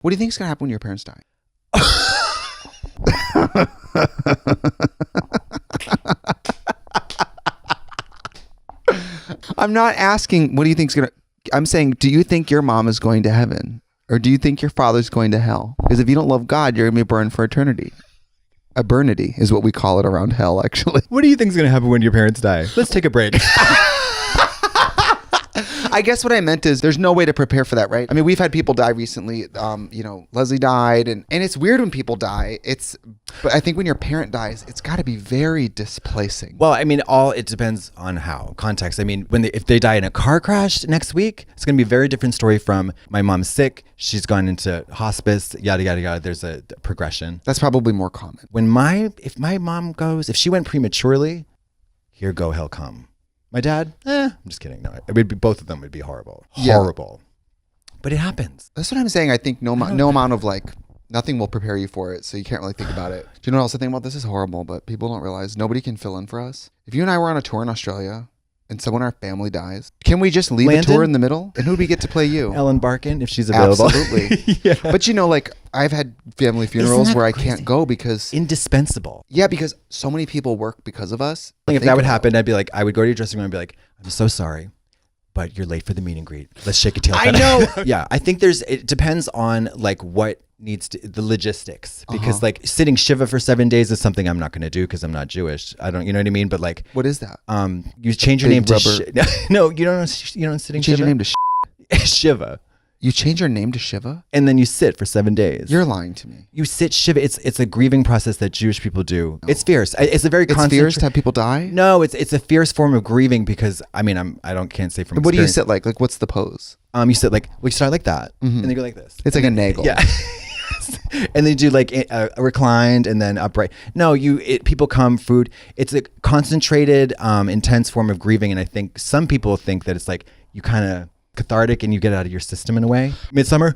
What do you think is going to happen when your parents die? I'm not asking what do you think is going to... I'm saying, do you think your mom is going to heaven? Or do you think your father's going to hell? Because if you don't love God, you're going to be burned for eternity. Eternity is what we call it around hell, actually. What do you think is going to happen when your parents die? Let's take a break. I guess what I meant is there's no way to prepare for that, right? I mean, we've had people die recently. Leslie died, and it's weird when people die. But I think when your parent dies, it's got to be very displacing. Well, I mean, it depends on how context. I mean, if they die in a car crash next week, it's going to be a very different story from my mom's sick. She's gone into hospice, yada, yada, yada. There's a progression. That's probably more common. If my mom goes, if she went prematurely, here go, hell come. My dad, I'm just kidding. No, it would be, both of them would be horrible. Yeah. Horrible. But it happens. That's what I'm saying. I think no amount of nothing will prepare you for it. So you can't really think about it. Do you know what else I think about? This is horrible, but people don't realize nobody can fill in for us. If you and I were on a tour in Australia and someone in our family dies, can we just leave the tour in the middle? And who would we get to play you? Ellen Barkin, if she's available. Absolutely. Yeah. But I've had family funerals where crazy? I can't go because... Indispensable. Yeah, because so many people work because of us. If that would happen, I'd be like, I would go to your dressing room and be like, I'm so sorry, but you're late for the meet and greet. Let's shake a tail. I know. Yeah, I think it depends on what needs the logistics, because sitting Shiva for 7 days is something I'm not going to do because I'm not Jewish. I don't, you know what I mean? But what is that? You change your name to no, you don't sitting change Shiva? your name to Shiva. You change your name to Shiva? And then you sit for 7 days. You're lying to me. You sit Shiva. It's a grieving process that Jewish people do. No. It's fierce. It's a very It's fierce to have people die? No, it's a fierce form of grieving because I mean can't say from experience. What do you sit like? Like what's the pose? You sit you start like that, and then you go like this. It's like a nagel. Yeah. And then you do reclined and then upright. No, people come, food. It's a concentrated, intense form of grieving, and I think some people think that it's like you kind of cathartic and you get it out of your system in a way. Midsummer,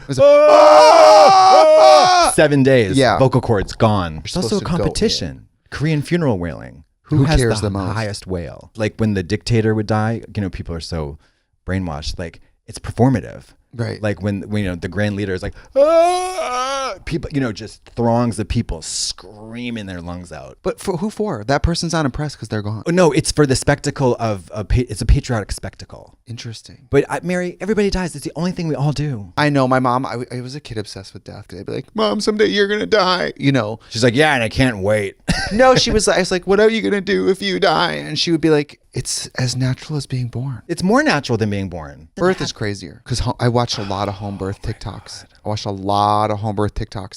7 days. Yeah, vocal cords gone. There's also a competition. Korean funeral wailing. Who has the highest wail? Like when the dictator would die, people are so brainwashed. Like it's performative. Right. Like when the grand leader is like, people, just throngs of people screaming their lungs out. But who for? That person's not impressed because they're gone. No, it's for the spectacle of it's a patriotic spectacle. Interesting. But Mary, everybody dies. It's the only thing we all do. I know. My mom, I was a kid obsessed with death. I'd be like, Mom, someday you're going to die. She's like, yeah, and I can't wait. No, I was like, what are you going to do if you die? And she would be like, it's as natural as being born. It's more natural than being born. Birth is crazier because I watched a lot of home birth TikToks.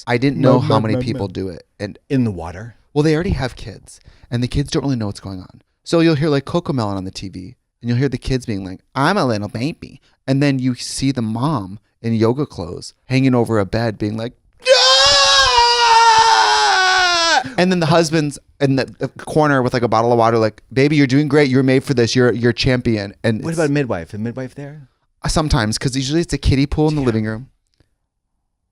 I didn't know how many people do it. And in the water. Well, they already have kids and the kids don't really know what's going on. So you'll hear like Cocomelon on the TV and you'll hear the kids being like, I'm a little baby. And then you see the mom in yoga clothes hanging over a bed being like, and then the husband's in the corner with like a bottle of water, like, baby, you're doing great. You're made for this. You're champion. And what about a midwife? A midwife there? Sometimes, because usually it's a kiddie pool in the living room.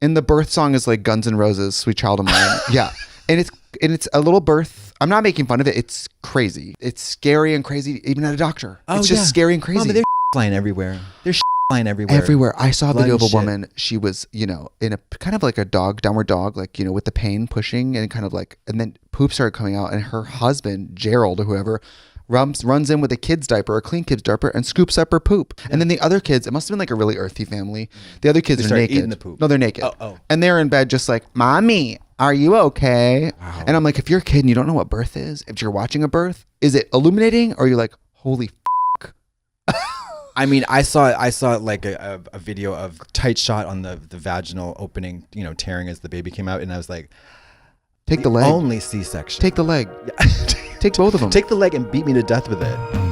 And the birth song is like Guns N' Roses, Sweet Child of Mine. Yeah. And it's a little birth. I'm not making fun of it. It's crazy. It's scary and crazy, even at a doctor. It's just scary and crazy. Mama, there's flying everywhere. There's flying everywhere. Everywhere. I saw a video of a woman. She was, in a kind of like a downward dog, like, with the pain pushing and kind of like, and then poop started coming out and her husband, Gerald or whoever, runs in with a kid's diaper, a clean kid's diaper, and scoops up her poop. Yeah. And then the other kids, it must have been like a really earthy family. The other kids are naked. Eating the poop. No, they're naked. Oh. And they're in bed just like, Mommy, are you okay? Wow. And I'm like, if you're a kid and you don't know what birth is, if you're watching a birth, is it illuminating or are you like, holy f***? I mean, I saw like a video of tight shot on the vaginal opening, tearing as the baby came out. And I was like, take the leg. Only C-section. Take the leg. Take both of them. Take the leg and beat me to death with it.